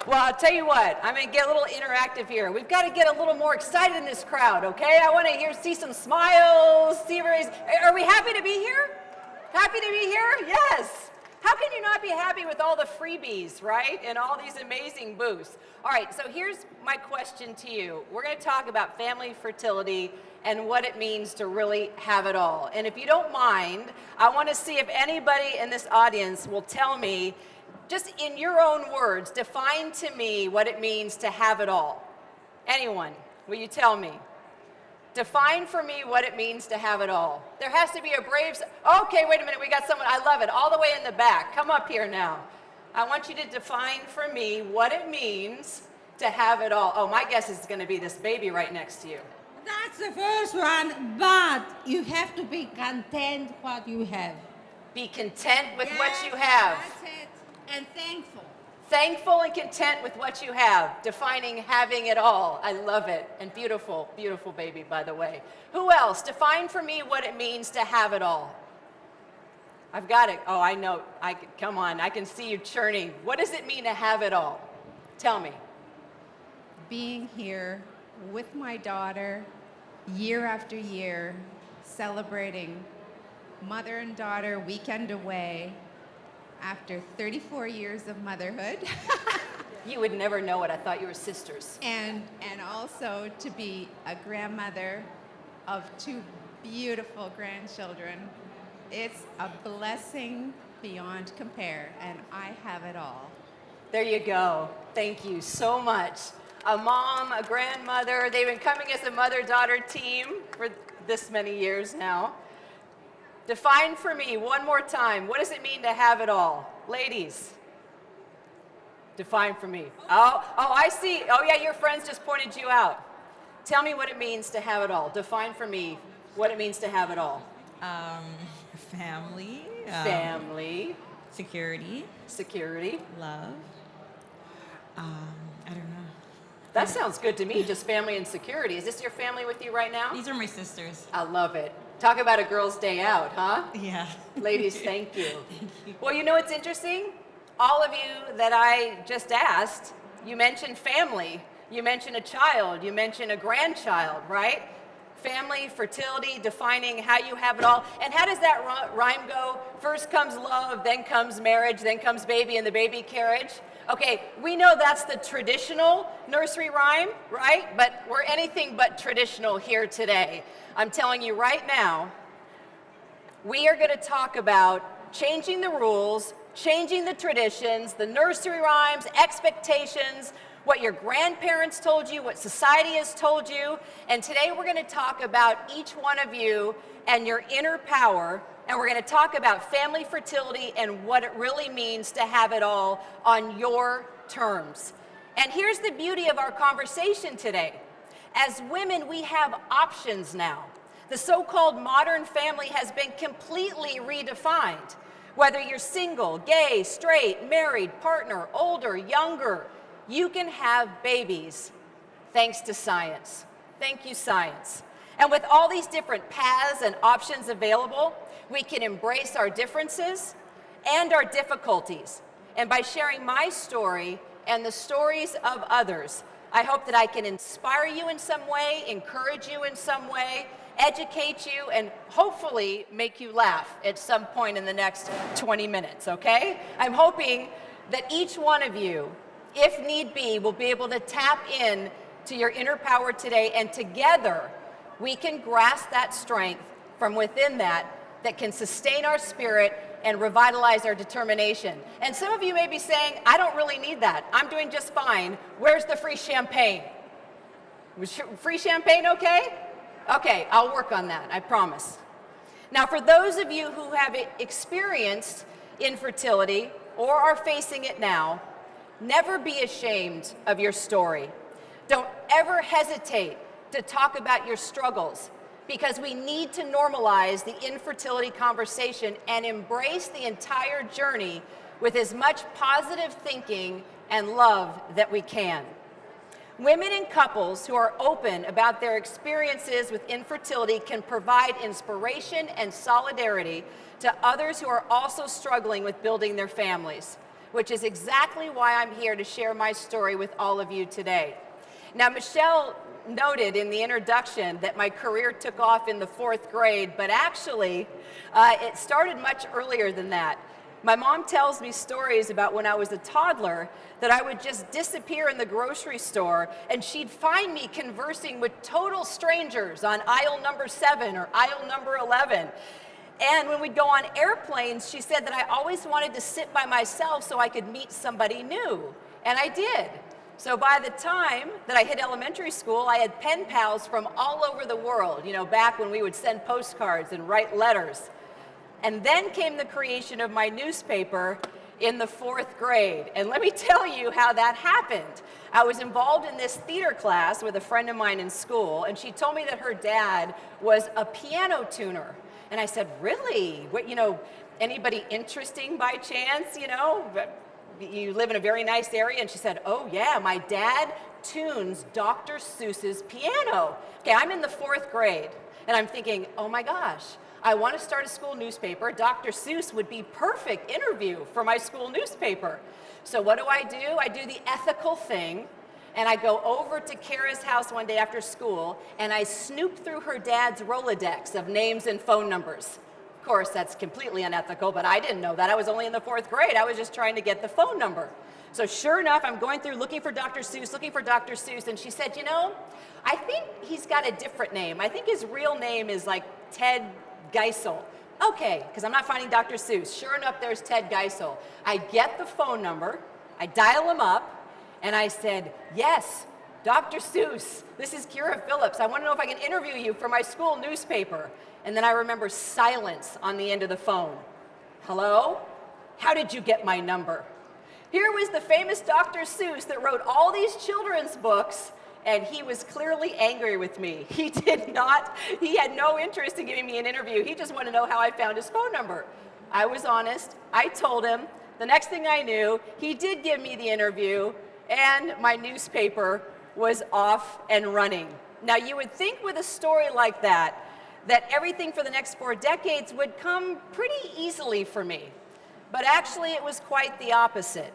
Well, I'll tell you what, I'm going to get a little interactive here. We've got to get a little more excited in this crowd, okay? I want to see some smiles, Are we happy to be here? Happy to be here? Yes. How can you not be happy with all the freebies, right? And all these amazing booths. All right, so here's my question to you. We're going to talk about family fertility and what it means to really have it all. And if you don't mind, I want to see if anybody in this audience will tell me, just in your own words, define to me what it means to have it all. Anyone, will you tell me? Define for me what it means to have it all. There has to be a brave, okay, wait a minute, we got someone, I love it, all the way in the back. Come up here now. I want you to define for me what it means to have it all. Oh, my guess is going to be this baby right next to you. That's the first one, but you have to be content what you have. Be content with what you have. That's it. And thankful. Thankful and content with what you have. Defining having it all. I love it. And beautiful, beautiful baby, by the way. Who else? Define for me what it means to have it all. I've got it. Oh, I know. Come on. I can see you churning. What does it mean to have it all? Tell me. Being here with my daughter year after year, celebrating mother and daughter weekend away after 34 years of motherhood. You would never know it. I thought you were sisters. And also to be a grandmother of 2 beautiful grandchildren. It's a blessing beyond compare, and I have it all. There you go. Thank you so much. A mom, a grandmother. They've been coming as a mother-daughter team for this many years now. Define for me one more time, what does it mean to have it all? Ladies, define for me. Oh, I see. Oh yeah, your friends just pointed you out. Tell me what it means to have it all. Define for me what it means to have it all. Family. Family. Security. Security. Love. I don't know. That sounds good to me, just family and security. Is this your family with you right now? These are my sisters. I love it. Talk about a girl's day out, huh? Yeah. Ladies, thank you. Thank you. Well, you know what's interesting? All of you that I just asked, you mentioned family. You mentioned a child. You mentioned a grandchild, right? Family, fertility, defining how you have it all. And how does that rhyme go? First comes love, then comes marriage, then comes baby in the baby carriage. Okay, we know that's the traditional nursery rhyme, right? But we're anything but traditional here today. I'm telling you right now, we are going to talk about changing the rules, changing the traditions, the nursery rhymes, expectations, what your grandparents told you, what society has told you. And today we're going to talk about each one of you and your inner power. And we're going to talk about family fertility and what it really means to have it all on your terms. And here's the beauty of our conversation today. As women, we have options now. The so-called modern family has been completely redefined. Whether you're single, gay, straight, married, partner, older, younger, you can have babies thanks to science. Thank you, science. And with all these different paths and options available, we can embrace our differences and our difficulties. And by sharing my story and the stories of others, I hope that I can inspire you in some way, encourage you in some way, educate you, and hopefully make you laugh at some point in the next 20 minutes, okay? I'm hoping that each one of you, if need be, will be able to tap in to your inner power today, and together we can grasp that strength from within that can sustain our spirit and revitalize our determination. And some of you may be saying, I don't really need that. I'm doing just fine. Where's the free champagne? Was free champagne okay? Okay, I'll work on that, I promise. Now, for those of you who have experienced infertility or are facing it now, never be ashamed of your story. Don't ever hesitate to talk about your struggles, because we need to normalize the infertility conversation and embrace the entire journey with as much positive thinking and love that we can. Women and couples who are open about their experiences with infertility can provide inspiration and solidarity to others who are also struggling with building their families. which is exactly why I'm here to share my story with all of you today. Now, Michelle noted in the introduction that my career took off in the 4th grade, but actually, it started much earlier than that. My mom tells me stories about when I was a toddler that I would just disappear in the grocery store and she'd find me conversing with total strangers on aisle number 7 or aisle number 11. And when we'd go on airplanes, she said that I always wanted to sit by myself so I could meet somebody new. And I did. So by the time that I hit elementary school, I had pen pals from all over the world, back when we would send postcards and write letters. And then came the creation of my newspaper in the 4th grade. And let me tell you how that happened. I was involved in this theater class with a friend of mine in school, and she told me that her dad was a piano tuner. And I said, really? What, anybody interesting by chance, You live in a very nice area? And she said, oh yeah, my dad tunes Dr. Seuss's piano. Okay, I'm in the 4th grade, and I'm thinking, oh my gosh, I want to start a school newspaper. Dr. Seuss would be perfect interview for my school newspaper. So what do? I do the ethical thing, and I go over to Kyra's house one day after school, and I snoop through her dad's Rolodex of names and phone numbers. Of course, that's completely unethical, but I didn't know that. I was only in the 4th grade. I was just trying to get the phone number. So sure enough, I'm going through looking for Dr. Seuss, and she said, I think he's got a different name. I think his real name is like Ted Geisel. Okay, because I'm not finding Dr. Seuss. Sure enough, there's Ted Geisel. I get the phone number, I dial him up, and I said, yes, Dr. Seuss, this is KyraPhillips. I want to know if I can interview you for my school newspaper. And then I remember silence on the end of the phone. Hello? How did you get my number? Here was the famous Dr. Seuss that wrote all these children's books, and he was clearly angry with me. He had no interest in giving me an interview. He just wanted to know how I found his phone number. I was honest. I told him. The next thing I knew, he did give me the interview, and my newspaper was off and running. Now, you would think with a story like that everything for the next 4 decades would come pretty easily for me. But actually, it was quite the opposite.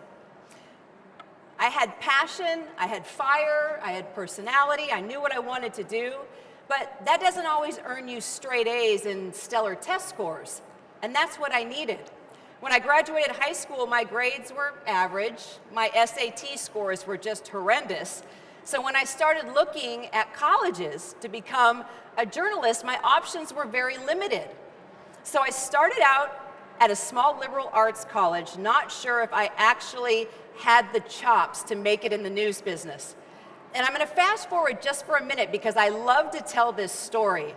I had passion, I had fire, I had personality, I knew what I wanted to do, but that doesn't always earn you straight A's and stellar test scores, and that's what I needed. When I graduated high school, my grades were average, my SAT scores were just horrendous, so when I started looking at colleges to become a journalist, my options were very limited. So I started out at a small liberal arts college, not sure if I actually had the chops to make it in the news business. And I'm going to fast forward just for a minute because I love to tell this story.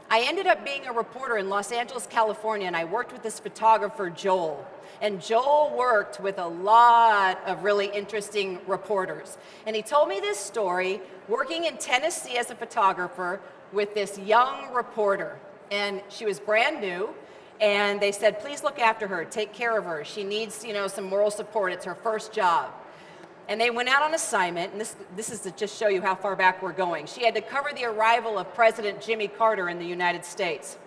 I ended up being a reporter in Los Angeles, California, and I worked with this photographer, Joel. And Joel worked with a lot of really interesting reporters. And he told me this story working in Tennessee as a photographer with this young reporter. And she was brand new. And they said, please look after her, take care of her. She needs, some moral support. It's her first job. And they went out on assignment, and this is to just show you how far back we're going. She had to cover the arrival of President Jimmy Carter in the United States.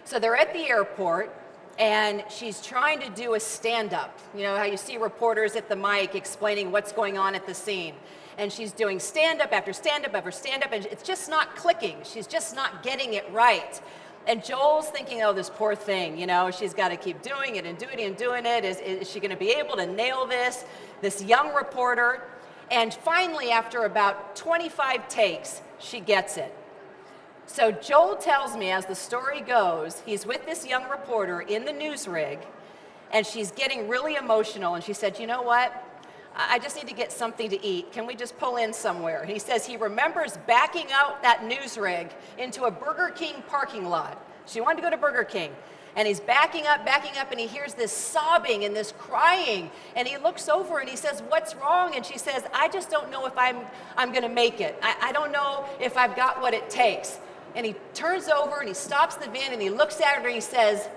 So they're at the airport, and she's trying to do a stand-up. You know how you see reporters at the mic explaining what's going on at the scene. And she's doing stand-up after stand-up after stand-up, and it's just not clicking. She's just not getting it right. And Joel's thinking, oh, this poor thing, she's got to keep doing it and doing it and doing it. Is she going to be able to nail this? This young reporter. And finally, after about 25 takes, she gets it. So Joel tells me, as the story goes, he's with this young reporter in the news rig, and she's getting really emotional. And she said, you know what? I just need to get something to eat. Can we just pull in somewhere? And he says he remembers backing out that news rig into a Burger King parking lot. She wanted to go to Burger King. And he's backing up, and he hears this sobbing and this crying. And he looks over and he says, what's wrong? And she says, I just don't know if I'm going to make it. I don't know if I've got what it takes. And he turns over and he stops the van and he looks at her and he says,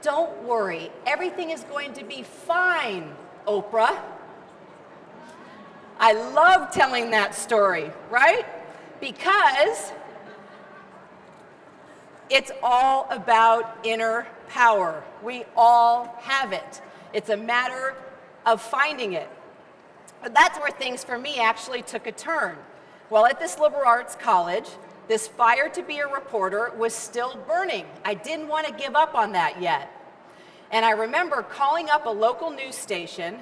don't worry. Everything is going to be fine, Oprah. I love telling that story, right? Because it's all about inner power. We all have it. It's a matter of finding it. But that's where things for me actually took a turn. Well, at this liberal arts college, this fire to be a reporter was still burning. I didn't want to give up on that yet. And I remember calling up a local news station,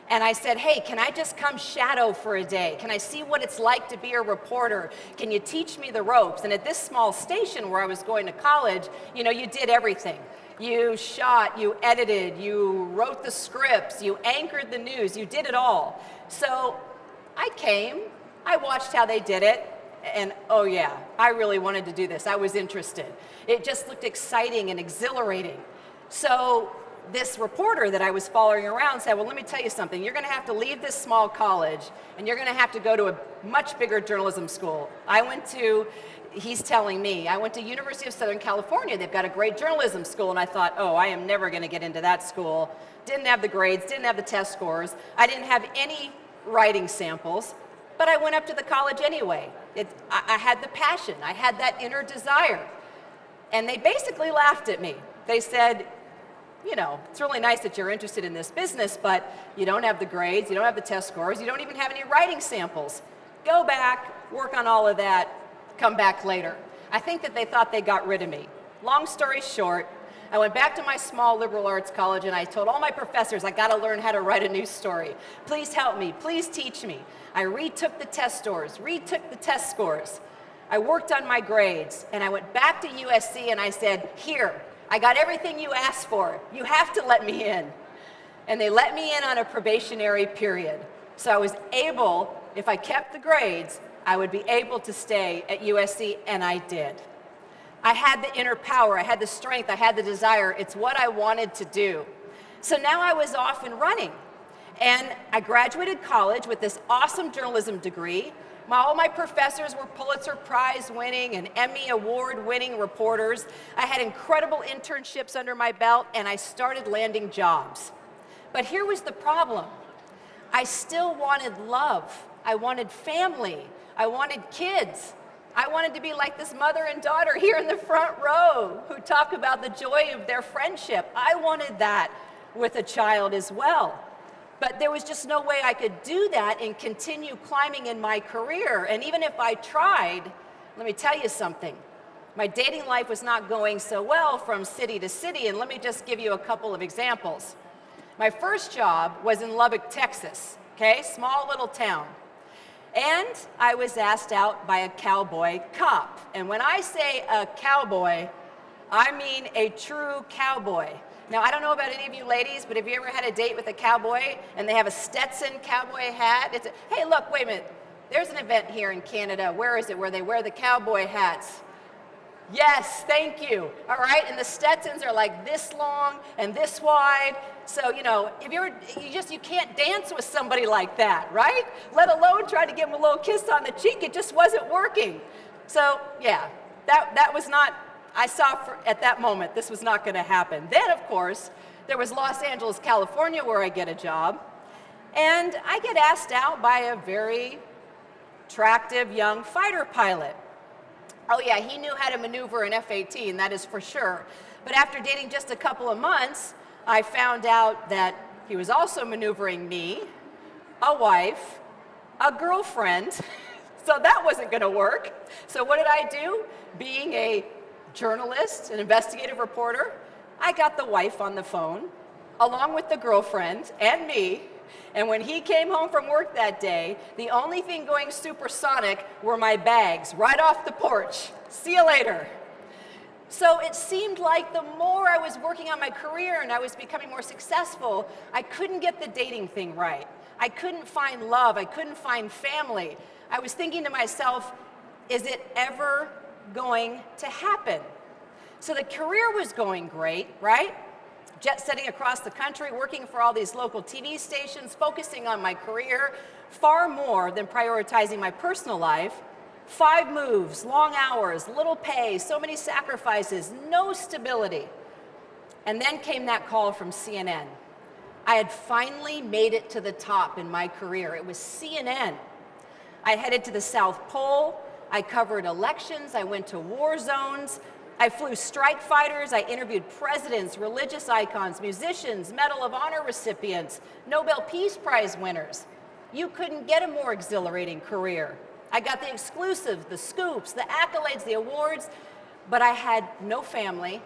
and I said, hey, can I just come shadow for a day? Can I see what it's like to be a reporter? Can you teach me the ropes? And at this small station where I was going to college, you know, you did everything. You shot, you edited, you wrote the scripts, you anchored the news, you did it all. So I came, I watched how they did it, and oh yeah, I really wanted to do this. I was interested. It just looked exciting and exhilarating. So this reporter that I was following around said, well, let me tell you something. You're going to have to leave this small college, and you're going to have to go to a much bigger journalism school. He's telling me, I went to University of Southern California. They've got a great journalism school, and I thought, oh, I am never going to get into that school. Didn't have the grades, didn't have the test scores. I didn't have any writing samples, but I went up to the college anyway. I had the passion. I had that inner desire. And they basically laughed at me. They said, you know, it's really nice that you're interested in this business, but you don't have the grades, you don't have the test scores, you don't even have any writing samples. Go back, work on all of that, come back later. I think that they thought they got rid of me. Long story short, I went back to my small liberal arts college and I told all my professors, I gotta learn how to write a news story. Please help me, please teach me. I retook the test scores. I worked on my grades, and I went back to USC and I said, here, I got everything you asked for. You have to let me in. And they let me in on a probationary period. So I was able, if I kept the grades, I would be able to stay at USC, and I did. I had the inner power, I had the strength, I had the desire. It's what I wanted to do. So now I was off and running. And I graduated college with this awesome journalism degree. All my professors were Pulitzer Prize winning and Emmy Award winning reporters. I had incredible internships under my belt, and I started landing jobs. But here was the problem. I still wanted love. I wanted family. I wanted kids. I wanted to be like this mother and daughter here in the front row who talk about the joy of their friendship. I wanted that with a child as well. But there was just no way I could do that and continue climbing in my career. And even if I tried, let me tell you something. My dating life was not going so well from city to city, and let me just give you a couple of examples. My first job was in Lubbock, Texas, okay, small little town. And I was asked out by a cowboy cop. And when I say a cowboy, I mean a true cowboy. Now, I don't know about any of you ladies, but have you ever had a date with a cowboy and they have a Stetson cowboy hat? Hey, look, wait a minute. There's an event here in Canada. Where is it? Where they wear the cowboy hats. Yes, thank you. All right, and the Stetsons are like this long and this wide. So, you know, if you can't dance with somebody like that, right? Let alone try to give them a little kiss on the cheek. It just wasn't working. So, yeah, that was not. I saw at that moment this was not going to happen. Then, of course, there was Los Angeles, California, where I get a job. And I get asked out by a very attractive young fighter pilot. Oh yeah, he knew how to maneuver an F-18, that is for sure. But after dating just a couple of months, I found out that he was also maneuvering me, a wife, a girlfriend. So that wasn't going to work. So what did I do? Being a journalist, an investigative reporter, I got the wife on the phone, along with the girlfriend and me, and when he came home from work that day, the only thing going supersonic were my bags, right off the porch. See you later. So it seemed like the more I was working on my career and I was becoming more successful, I couldn't get the dating thing right. I couldn't find love, I couldn't find family. I was thinking to myself, is it ever going to happen? So the career was going great, right? Jet setting across the country, working for all these local TV stations, focusing on my career far more than prioritizing my personal life. 5 moves, long hours, little pay, so many sacrifices, no stability. And then came that call from CNN. I had finally made it to the top in my career. It was CNN. I headed to the South Pole. I covered elections. I went to war zones. I flew strike fighters, I interviewed presidents, religious icons, musicians, Medal of Honor recipients, Nobel Peace Prize winners. You couldn't get a more exhilarating career. I got the exclusives, the scoops, the accolades, the awards, but I had no family,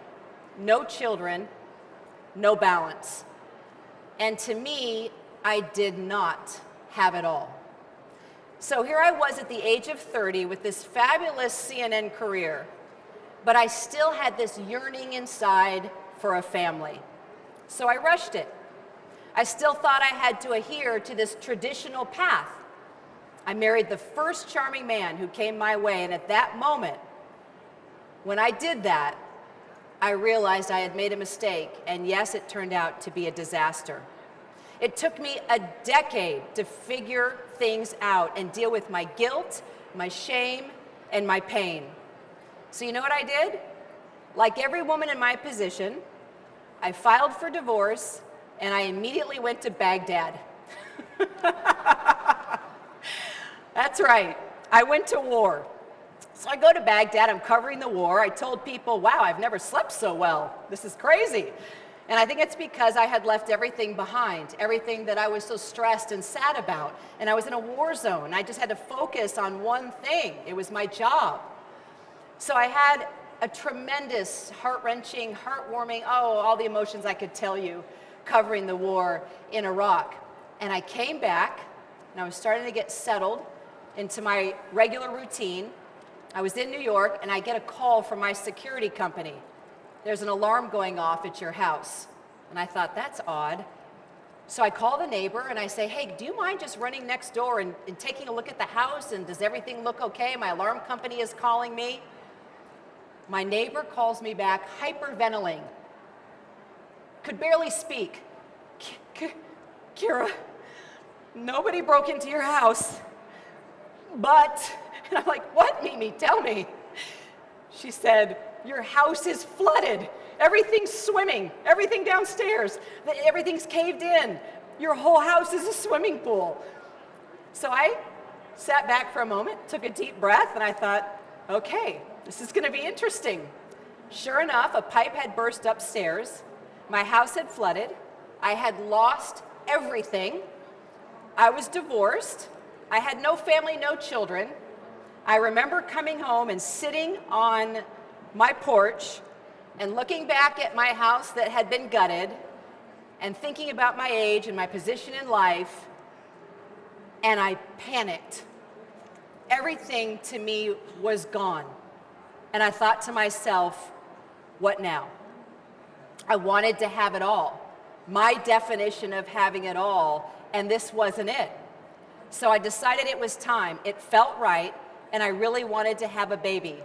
no children, no balance. And to me, I did not have it all. So here I was at the age of 30 with this fabulous CNN career, but I still had this yearning inside for a family. So I rushed it. I still thought I had to adhere to this traditional path. I married the first charming man who came my way, and at that moment, when I did that, I realized I had made a mistake, and yes, it turned out to be a disaster. It took me a decade to figure things out and deal with my guilt, my shame, and my pain. So you know what I did? Like every woman in my position, I filed for divorce, and I immediately went to Baghdad. That's right, I went to war. So I go to Baghdad, I'm covering the war. I told people, wow, I've never slept so well. This is crazy. And I think it's because I had left everything behind, everything that I was so stressed and sad about. And I was in a war zone. I just had to focus on one thing. It was my job. So I had a tremendous, heart-wrenching, heartwarming, all the emotions I could tell you, covering the war in Iraq. And I came back, and I was starting to get settled into my regular routine. I was in New York, and I get a call from my security company. There's an alarm going off at your house. And I thought, that's odd. So I call the neighbor, and I say, hey, do you mind just running next door and taking a look at the house, and does everything look okay? My alarm company is calling me. My neighbor calls me back, hyperventilating. Could barely speak. Kyra, nobody broke into your house, but, and I'm like, what, Mimi, tell me. She said, your house is flooded. Everything's swimming, everything downstairs, everything's caved in. Your whole house is a swimming pool. So I sat back for a moment, took a deep breath, and I thought, okay, this is gonna be interesting. Sure enough, a pipe had burst upstairs. My house had flooded. I had lost everything. I was divorced. I had no family, no children. I remember coming home and sitting on my porch and looking back at my house that had been gutted and thinking about my age and my position in life, and I panicked. Everything to me was gone. And I thought to myself, what now? I wanted to have it all. My definition of having it all, and this wasn't it. So I decided it was time. It felt right, and I really wanted to have a baby.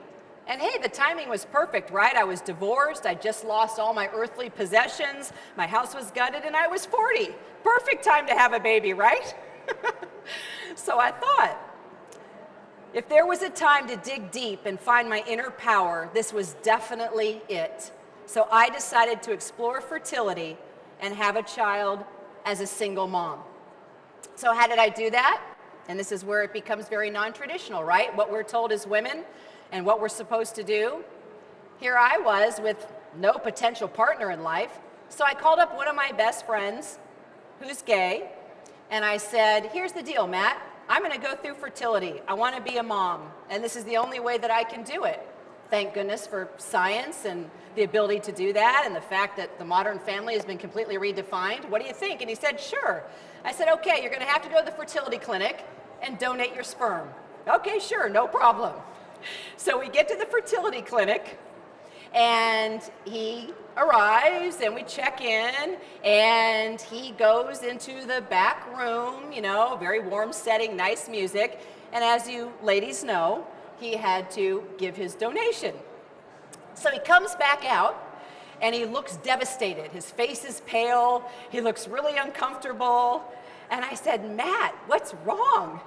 And hey, the timing was perfect, right? I was divorced, I just lost all my earthly possessions, my house was gutted, and I was 40. Perfect time to have a baby, right? So I thought, if there was a time to dig deep and find my inner power, this was definitely it. So I decided to explore fertility and have a child as a single mom. So how did I do that? And this is where it becomes very non-traditional, right? What we're told as women and what we're supposed to do. Here I was with no potential partner in life. So I called up one of my best friends who's gay, and I said, here's the deal, Matt. I'm gonna go through fertility. I wanna be a mom, and this is the only way that I can do it. Thank goodness for science and the ability to do that, and the fact that the modern family has been completely redefined. What do you think? And he said, sure. I said, okay, you're gonna have to go to the fertility clinic and donate your sperm. Okay, sure, no problem. So we get to the fertility clinic, and he arrives, and we check in, and he goes into the back room, you know, very warm setting, nice music, and as you ladies know, he had to give his donation. So he comes back out, and he looks devastated. His face is pale, he looks really uncomfortable, and I said, Matt, what's wrong?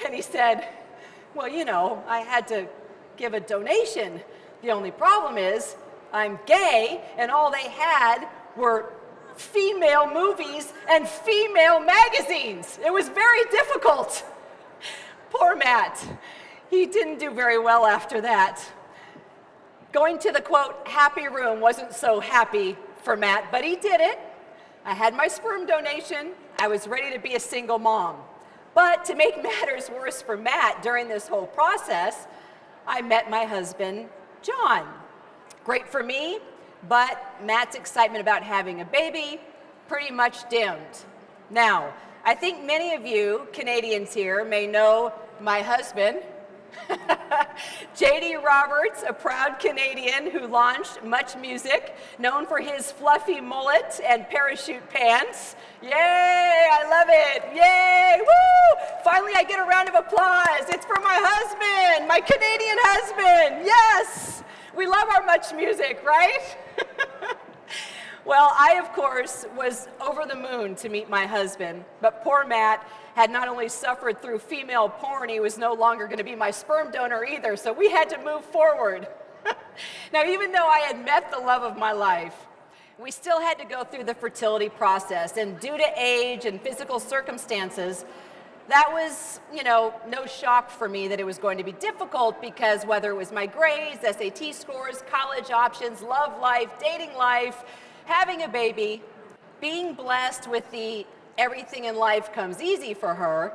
And he said, well, you know, I had to give a donation. The only problem is I'm gay, and all they had were female movies and female magazines. It was very difficult. Poor Matt. He didn't do very well after that. Going to the, quote, happy room wasn't so happy for Matt, but he did it. I had my sperm donation. I was ready to be a single mom. But to make matters worse for Matt during this whole process, I met my husband, John. Great for me, but Matt's excitement about having a baby pretty much dimmed. Now, I think many of you Canadians here may know my husband, J.D. Roberts, a proud Canadian who launched Much Music, known for his fluffy mullet and parachute pants. Yay, I love it. Yay, woo! Finally, I get a round of applause. It's for my husband, my Canadian husband. Yes, we love our Much Music, right? Well, I, of course, was over the moon to meet my husband, but poor Matt had not only suffered through female porn, he was no longer going to be my sperm donor either, so we had to move forward. Now, even though I had met the love of my life, we still had to go through the fertility process, and due to age and physical circumstances, that was, no shock for me that it was going to be difficult, because whether it was my grades, SAT scores, college options, love life, dating life, having a baby, being blessed with the everything in life comes easy for her,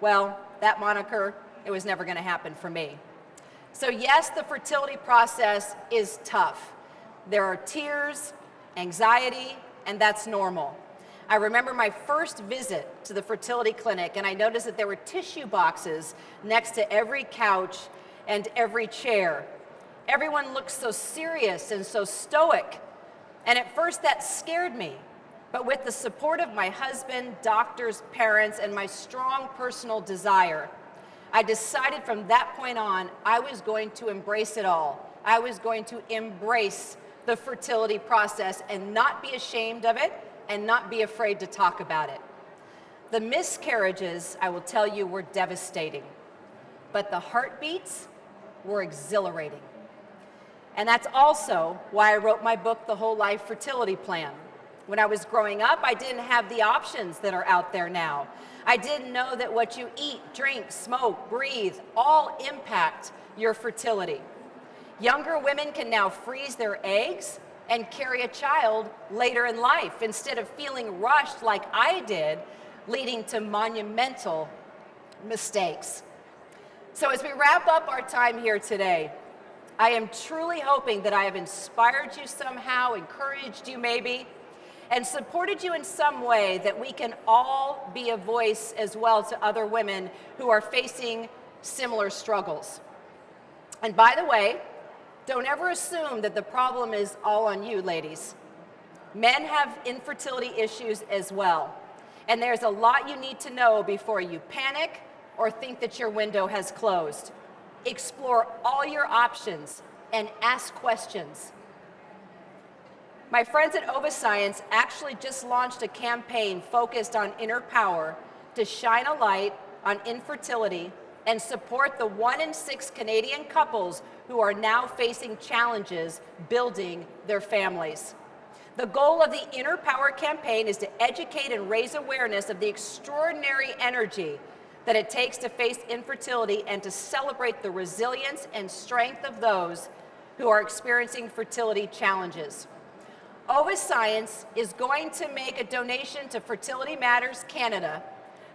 well, that moniker, it was never going to happen for me. So yes, the fertility process is tough. There are tears, anxiety, and that's normal. I remember my first visit to the fertility clinic, and I noticed that there were tissue boxes next to every couch and every chair. Everyone looked so serious and so stoic. And at first that scared me, but with the support of my husband, doctors, parents, and my strong personal desire, I decided from that point on, I was going to embrace it all. I was going to embrace the fertility process and not be ashamed of it and not be afraid to talk about it. The miscarriages, I will tell you, were devastating, but the heartbeats were exhilarating. And that's also why I wrote my book, The Whole Life Fertility Plan. When I was growing up, I didn't have the options that are out there now. I didn't know that what you eat, drink, smoke, breathe, all impact your fertility. Younger women can now freeze their eggs and carry a child later in life instead of feeling rushed like I did, leading to monumental mistakes. So as we wrap up our time here today, I am truly hoping that I have inspired you somehow, encouraged you maybe, and supported you in some way that we can all be a voice as well to other women who are facing similar struggles. And by the way, don't ever assume that the problem is all on you, ladies. Men have infertility issues as well, and there's a lot you need to know before you panic or think that your window has closed. Explore all your options and ask questions. My friends at OvaScience actually just launched a campaign focused on inner power to shine a light on infertility and support the 1 in 6 Canadian couples who are now facing challenges building their families. The goal of the Inner Power campaign is to educate and raise awareness of the extraordinary energy that it takes to face infertility and to celebrate the resilience and strength of those who are experiencing fertility challenges. OvaScience is going to make a donation to Fertility Matters Canada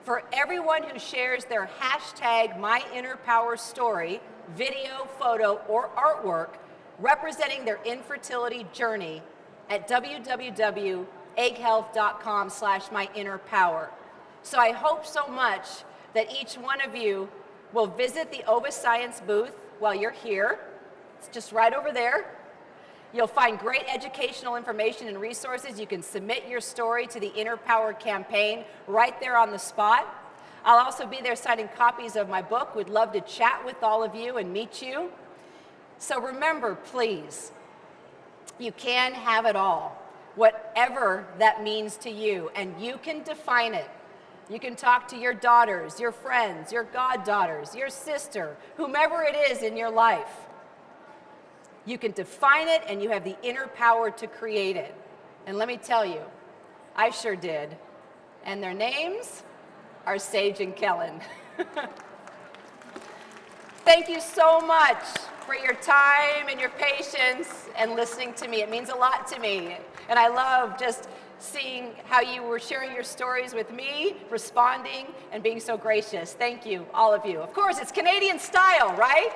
for everyone who shares their hashtag #MyInnerPowerStory, video, photo, or artwork representing their infertility journey at www.egghealth.com/myinnerpower. So I hope so much that each one of you will visit the OvaScience booth while you're here. It's just right over there. You'll find great educational information and resources. You can submit your story to the Inner Power campaign right there on the spot. I'll also be there signing copies of my book. We'd love to chat with all of you and meet you. So remember, please, you can have it all, whatever that means to you, and you can define it. You can talk to your daughters, your friends, your goddaughters, your sister, whomever it is in your life. You can define it, and you have the inner power to create it. And let me tell you, I sure did. And their names are Sage and Kellen. Thank you so much. for your time and your patience and listening to me. It means a lot to me. And I love just seeing how you were sharing your stories with me, responding, and being so gracious. Thank you, all of you. Of course, it's Canadian style, right?